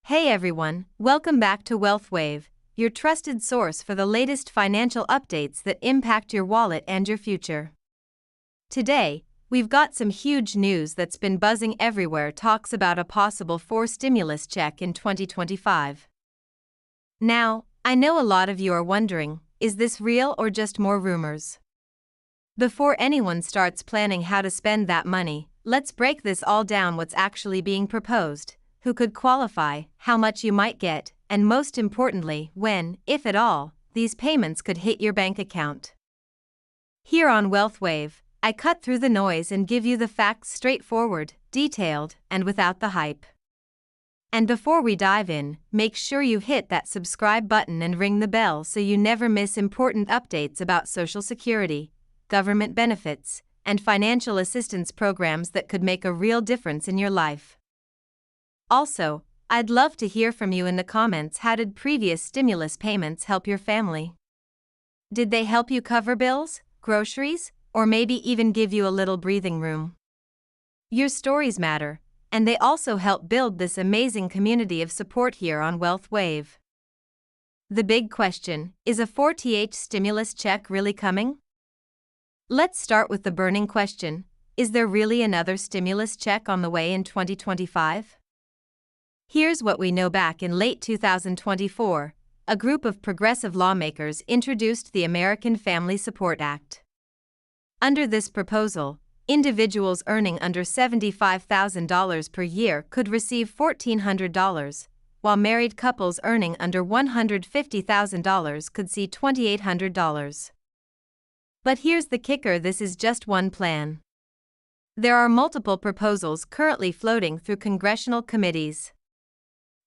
Hey everyone, welcome back to WealthWave, your trusted source for the latest financial updates that impact your wallet and your future. Today, we've got some huge news that's been buzzing everywhere. Talks about a possible stimulus check in 2025. Now, I know a lot of you are wondering, is this real or just more rumors? Before anyone starts planning how to spend that money, let's break this all down. What's actually being proposed, who could qualify, how much you might get, and most importantly, when, if at all, these payments could hit your bank account. Here on WealthWave, I cut through the noise and give you the facts straightforward, detailed, and without the hype. And before we dive in, make sure you hit that subscribe button and ring the bell so you never miss important updates about Social Security, government benefits, and financial assistance programs that could make a real difference in your life. Also, I'd love to hear from you in the comments. How did previous stimulus payments help your family? Did they help you cover bills, groceries, or maybe even give you a little breathing room? Your stories matter, and they also help build this amazing community of support here on WealthWave. The big question, is a 4th stimulus check really coming? Let's start with the burning question, is there really another stimulus check on the way in 2025? Here's what we know. Back in late 2024, a group of progressive lawmakers introduced the American Family Support Act. Under this proposal, individuals earning under $75,000 per year could receive $1,400, while married couples earning under $150,000 could see $2,800. But here's the kicker: this is just one plan. There are multiple proposals currently floating through congressional committees.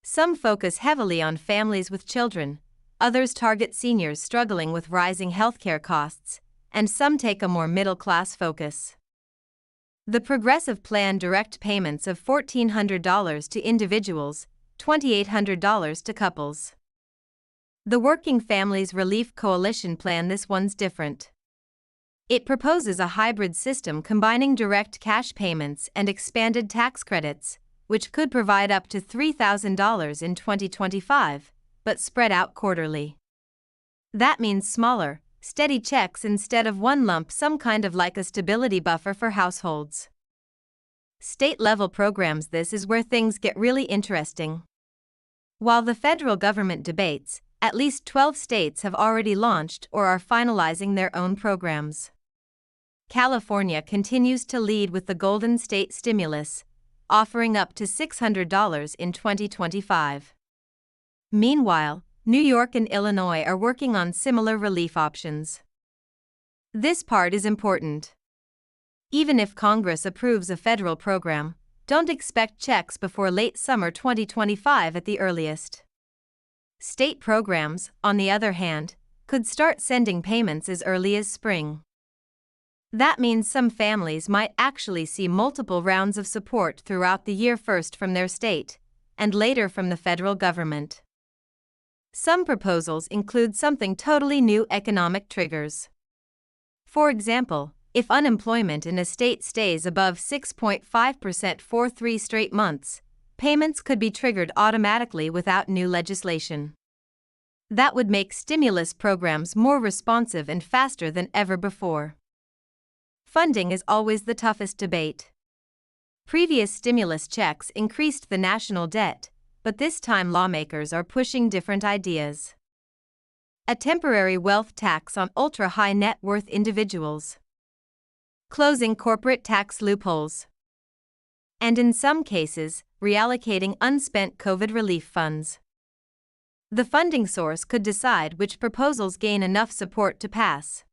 Some focus heavily on families with children, others target seniors struggling with rising healthcare costs, and some take a more middle-class focus. The progressive plan direct payments of $1,400 to individuals, $2,800 to couples. The Working Families Relief Coalition plan, this one's different. It proposes a hybrid system combining direct cash payments and expanded tax credits, which could provide up to $3,000 in 2025, but spread out quarterly. That means smaller, steady checks instead of one lump sum, kind of like a stability buffer for households. State-level programs, this is where things get really interesting. While the federal government debates, at least 12 states have already launched or are finalizing their own programs. California continues to lead with the Golden State Stimulus, offering up to $600 in 2025. Meanwhile, New York and Illinois are working on similar relief options. This part is important. Even if Congress approves a federal program, don't expect checks before late summer 2025 at the earliest. State programs, on the other hand, could start sending payments as early as spring. That means some families might actually see multiple rounds of support throughout the year, first from their state, and later from the federal government. Some proposals include something totally new: economic triggers. For example, if unemployment in a state stays above 6.5% for 3 straight months, payments could be triggered automatically without new legislation. That would make stimulus programs more responsive and faster than ever before. Funding is always the toughest debate. Previous stimulus checks increased the national debt, but this time lawmakers are pushing different ideas. A temporary wealth tax on ultra-high net worth individuals. Closing corporate tax loopholes. And in some cases, reallocating unspent COVID relief funds. The funding source could decide which proposals gain enough support to pass.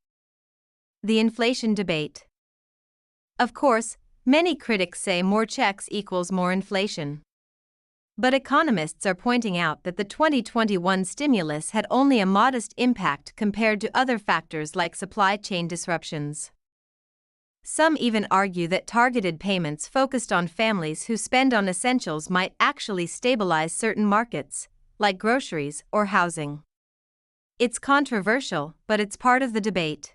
The inflation debate. Of course, many critics say more checks equals more inflation. But economists are pointing out that the 2021 stimulus had only a modest impact compared to other factors like supply chain disruptions. Some even argue that targeted payments focused on families who spend on essentials might actually stabilize certain markets, like groceries or housing. It's controversial, but it's part of the debate.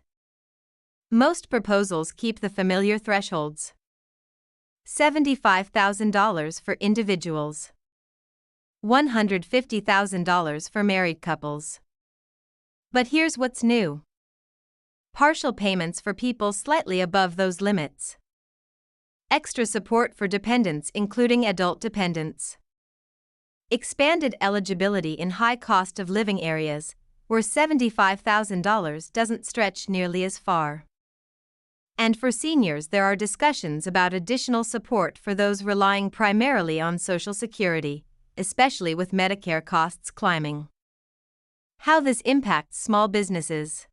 Most proposals keep the familiar thresholds. $75,000 for individuals. $150,000 for married couples. But here's what's new. Partial payments for people slightly above those limits. Extra support for dependents including adult dependents. Expanded eligibility in high cost of living areas, where $75,000 doesn't stretch nearly as far. And for seniors, there are discussions about additional support for those relying primarily on Social Security, especially with Medicare costs climbing. How this impacts small businesses.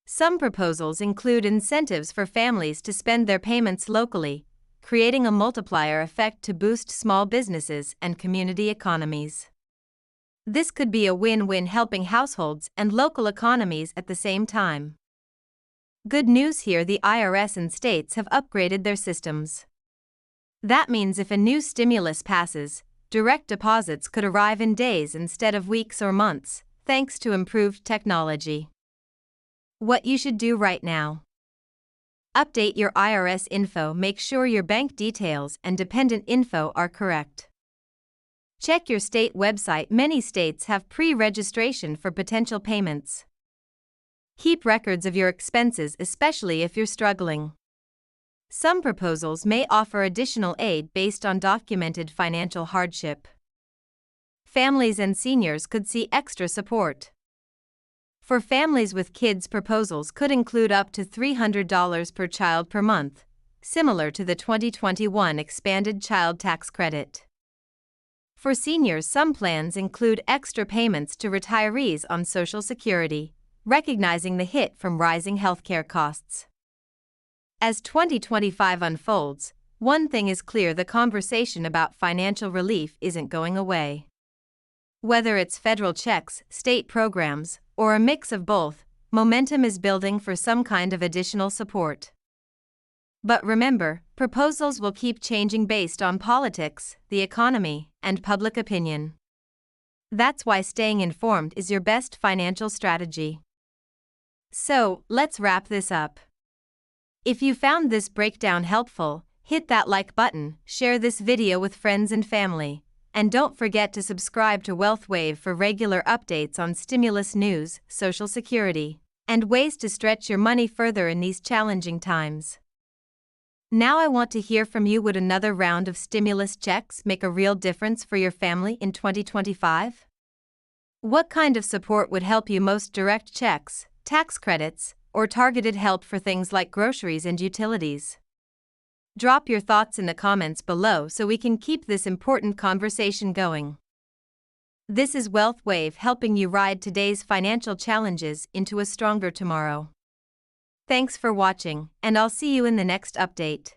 Some proposals include incentives for families to spend their payments locally, creating a multiplier effect to boost small businesses and community economies. This could be a win-win, helping households and local economies at the same time. Good news here: the IRS and states have upgraded their systems. That means if a new stimulus passes, direct deposits could arrive in days instead of weeks or months, thanks to improved technology. What you should do right now. Update your IRS info. Make sure your bank details and dependent info are correct. Check your state website. Many states have pre-registration for potential payments. Keep records of your expenses, especially if you're struggling. Some proposals may offer additional aid based on documented financial hardship. Families and seniors could see extra support. For families with kids, proposals could include up to $300 per child per month, similar to the 2021 expanded child tax credit. For seniors, some plans include extra payments to retirees on Social Security, recognizing the hit from rising healthcare costs. As 2025 unfolds, one thing is clear: the conversation about financial relief isn't going away. Whether it's federal checks, state programs, or a mix of both, momentum is building for some kind of additional support. But remember, proposals will keep changing based on politics, the economy, and public opinion. That's why staying informed is your best financial strategy. So, let's wrap this up. If you found this breakdown helpful, hit that like button, share this video with friends and family, and don't forget to subscribe to WealthWave for regular updates on stimulus news, Social Security, and ways to stretch your money further in these challenging times. Now I want to hear from you. Would another round of stimulus checks make a real difference for your family in 2025? What kind of support would help you most? Direct checks, tax credits, or targeted help for things like groceries and utilities? Drop your thoughts in the comments below so we can keep this important conversation going. This is WealthWave, helping you ride today's financial challenges into a stronger tomorrow. Thanks for watching, and I'll see you in the next update.